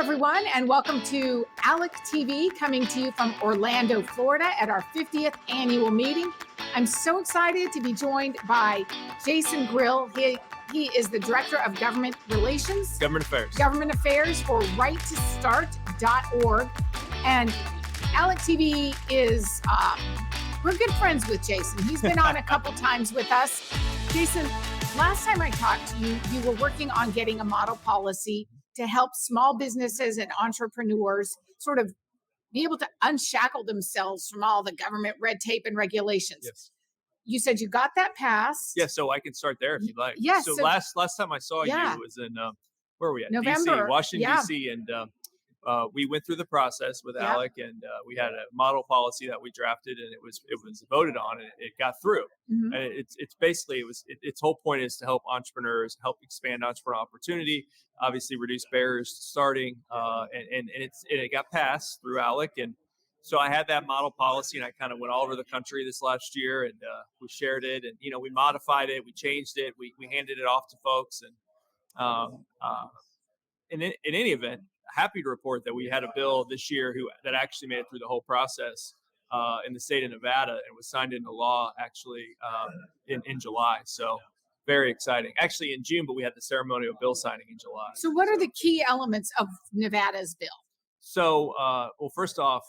everyone, and welcome to ALEC TV, coming to you from Orlando, Florida, at our 50th annual meeting. I'm so excited to be joined by Jason Grill. He is the Director of Government Relations, Government Affairs for righttostart.org. And ALEC TV is, we're good friends with Jason. He's been on a couple times with us. Jason, last time I talked to you, you were working on getting a model policy to help small businesses and entrepreneurs sort of be able to unshackle themselves from all the government red tape and regulations. Yes. You said you got that passed. Yeah, so I can start there if you'd like. Yes. So last time I saw you was in, where were we at? November. DC, Washington, D.C., and we went through the process with ALEC, and we had a model policy that we drafted, and it was voted on, and it got through. Mm-hmm. And it's basically its whole point is to help entrepreneurs, help expand entrepreneurial opportunity, obviously reduce barriers to starting, and it got passed through ALEC. And so I had that model policy, and I kind of went all over the country this last year, and we shared it, and we modified it, we changed it, we handed it off to folks, and in any event, happy to report that we had a bill this year that actually made it through the whole process in the state of Nevada and was signed into law actually in July. So very exciting. Actually in June, but we had the ceremonial bill signing in July. So what are the key elements of Nevada's bill? So, well, first off,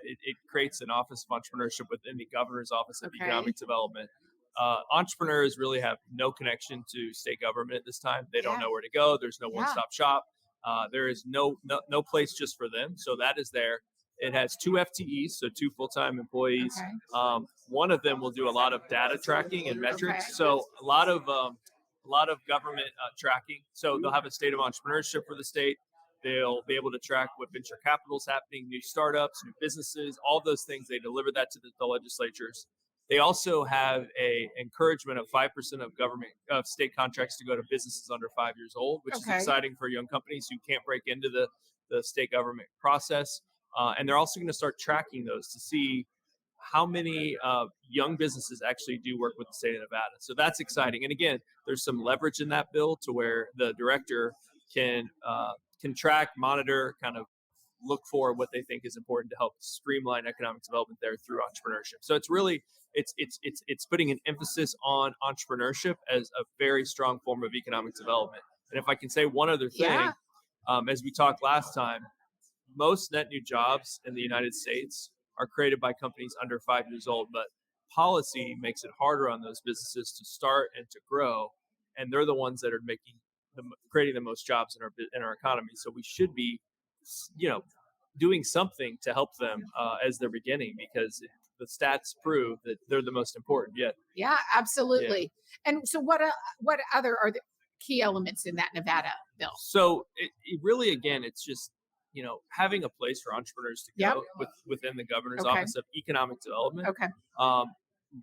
it creates an Office of Entrepreneurship within the Governor's Office of Economic Development. Entrepreneurs really have no connection to state government at this time. They don't know where to go. There's no one-stop shop. There is no place just for them. So that is there. It has 2 FTEs, so 2 full-time employees. Okay. One of them will do a lot of data tracking and metrics. Okay. So a lot of government tracking. So they'll have a state of entrepreneurship for the state. They'll be able to track what venture capital is happening, new startups, new businesses, all those things. They deliver that to the legislatures. They also have a encouragement of 5% of state contracts to go to businesses under 5 years old, which is exciting for young companies who can't break into the state government process. And they're also going to start tracking those to see how many young businesses actually do work with the state of Nevada. So that's exciting. And again, there's some leverage in that bill to where the director can track, monitor, kind of look for what they think is important to help streamline economic development there through entrepreneurship. So it's really it's putting an emphasis on entrepreneurship as a very strong form of economic development. And if I can say one other thing, as we talked last time, most net new jobs in the United States are created by companies under 5 years old, but policy makes it harder on those businesses to start and to grow, and they're the ones that are creating the most jobs in our economy. So we should be, doing something to help them as they're beginning, because the stats prove that they're the most important yet. Yeah, absolutely. Yeah. And so what other are the key elements in that Nevada bill? So it really, again, it's just, having a place for entrepreneurs to go within the Governor's Office of Economic Development. Okay.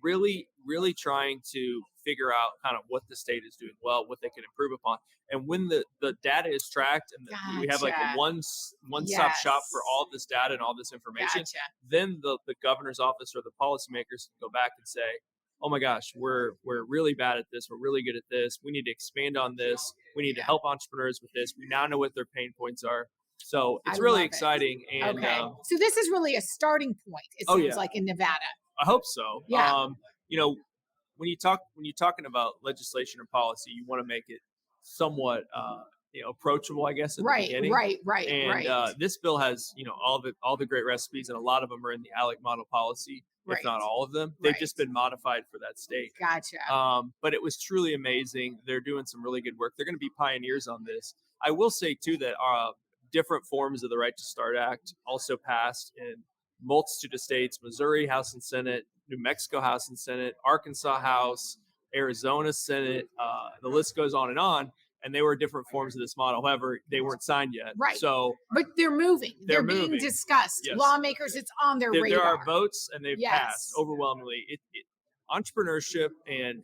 Really trying to figure out kind of what the state is doing well, what they can improve upon. And when the data is tracked and we have like a one-stop shop for all this data and all this information, then the governor's office or the policymakers can go back and say, oh my gosh, we're really bad at this. We're really good at this. We need to expand on this. We need to help entrepreneurs with this. We now know what their pain points are. So it's really exciting. And so this is really a starting point, it seems like, in Nevada. I hope so. Yeah. When you're talking about legislation or policy, you want to make it somewhat approachable, I guess, at the beginning. Right. And this bill has all the great recipes, and a lot of them are in the ALEC model policy, if not all of them. They've just been modified for that state. Gotcha. But it was truly amazing. They're doing some really good work. They're going to be pioneers on this. I will say too that different forms of the Right to Start Act also passed in multitude of states: Missouri House and Senate, New Mexico House and Senate, Arkansas House, Arizona Senate. The list goes on, and they were different forms of this model. However, they weren't signed yet. Right. So, but they're moving. They're being discussed. Yes. Lawmakers, it's on their radar. There are votes, and they've passed overwhelmingly. Entrepreneurship and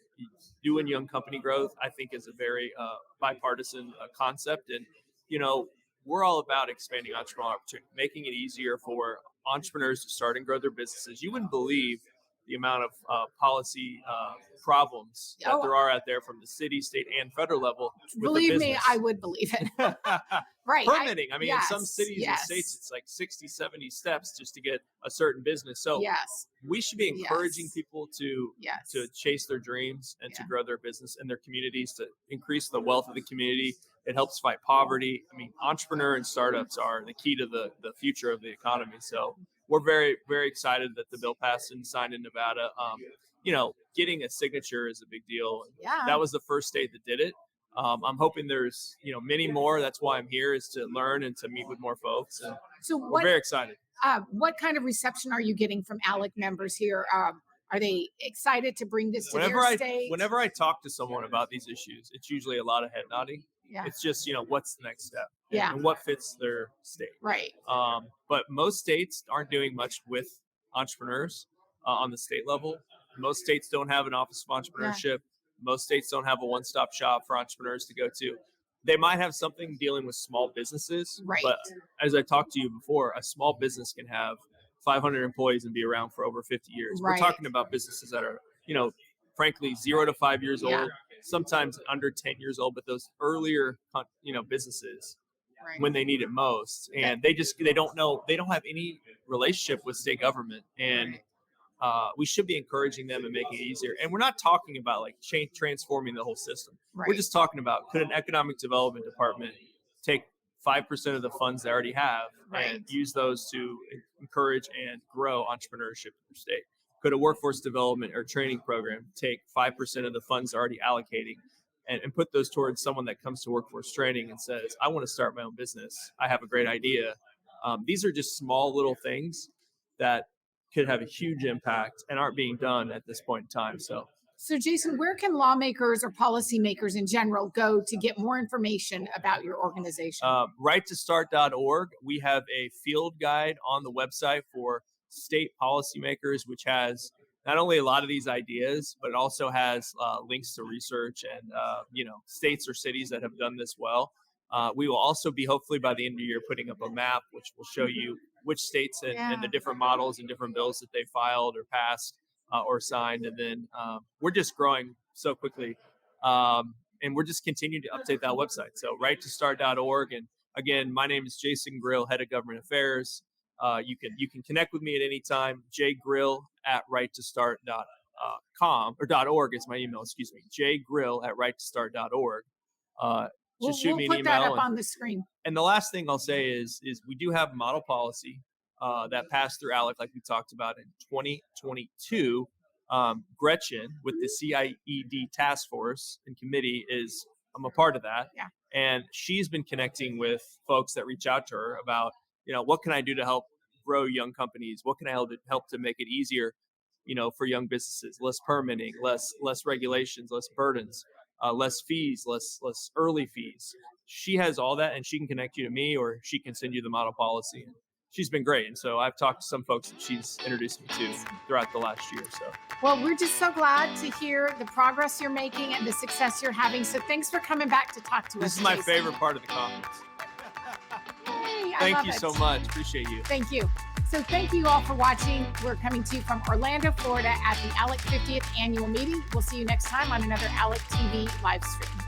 doing young company growth, I think, is a very bipartisan concept. And we're all about expanding entrepreneurial opportunity, making it easier for entrepreneurs to start and grow their businesses. You wouldn't believe the amount of policy problems that there are out there from the city, state, and federal level. Believe me, I would believe it. Right. Permitting. I mean, in some Yes, cities and states, it's like 60, 70 steps just to get a certain business. So yes, we should be encouraging yes, people to yes, chase their dreams and to yeah. grow their business and their communities, to increase the wealth of the community. It helps fight poverty. I mean, entrepreneur and startups are the key to the future of the economy. So we're very, very excited that the bill passed and signed in Nevada. You know, getting a signature is a big deal. Yeah. That was the first state that did it. I'm hoping there's, you know, many more. That's why I'm here, is to learn and to meet with more folks. And So we're very excited. what kind of reception are you getting from ALEC members here? Are they excited to bring this to their state? Whenever I talk to someone about these issues, it's usually a lot of head nodding. Yeah. It's just, you know, what's the next step? Yeah. And what fits their state. Right. But most states aren't doing much with entrepreneurs on the state level. Most states don't have an office of entrepreneurship. Most states don't have a one-stop shop for entrepreneurs to go to. They might have something dealing with small businesses, Right. but as I talked to you before, a small business can have 500 employees and be around for over 50 years. Right. We're talking about businesses that are, you know, frankly, 0 to 5 years old, sometimes under 10 years old, but those earlier, you know, businesses, Right. when they need it most, and they don't know, they don't have any relationship with state government, and we should be encouraging them and making it easier. And we're not talking about like transforming the whole system. Right. We're just talking about, could an economic development department take 5% of the funds they already have and use those to encourage and grow entrepreneurship in their state? Could a workforce development or training program take 5% of the funds they're already allocating and put those towards someone that comes to workforce training and says, I want to start my own business. I have a great idea. These are just small little things that could have a huge impact and aren't being done at this point in time. So Jason, where can lawmakers or policymakers in general go to get more information about your organization? Righttostart.org. We have a field guide on the website for state policymakers, which has not only a lot of these ideas, but it also has links to research and you know, states or cities that have done this well. We will also be, hopefully by the end of the year, putting up a map which will show you which states and the different models and different bills that they filed or passed or signed. And then we're just growing so quickly. And we're just continuing to update that website. So righttostart.org. And again, my name is Jason Grill, Head of Government Affairs. You can connect with me at any time. jgrill@righttostart.com or .org is my email, excuse me. jgrill@righttostart.org. Just shoot me an email. We'll put that up on the screen. And the last thing I'll say is we do have model policy that passed through ALEC, like we talked about in 2022. Gretchen with the CIED task force and committee I'm a part of that. Yeah. And she's been connecting with folks that reach out to her about, you know, what can I do to help grow young companies? What can I help to make it easier, you know, for young businesses? Less permitting, less regulations, less burdens, less fees, less early fees. She has all that, and she can connect you to me, or she can send you the model policy. And she's been great. And so I've talked to some folks that she's introduced me to throughout the last year. So, well, we're just so glad to hear the progress you're making and the success you're having. So thanks for coming back to talk to us. This is my Jason. favorite part of the conference. Yay, Thank you so much. Appreciate you. Thank you. So thank you all for watching. We're coming to you from Orlando, Florida at the ALEC 50th annual meeting. We'll see you next time on another ALEC TV live stream.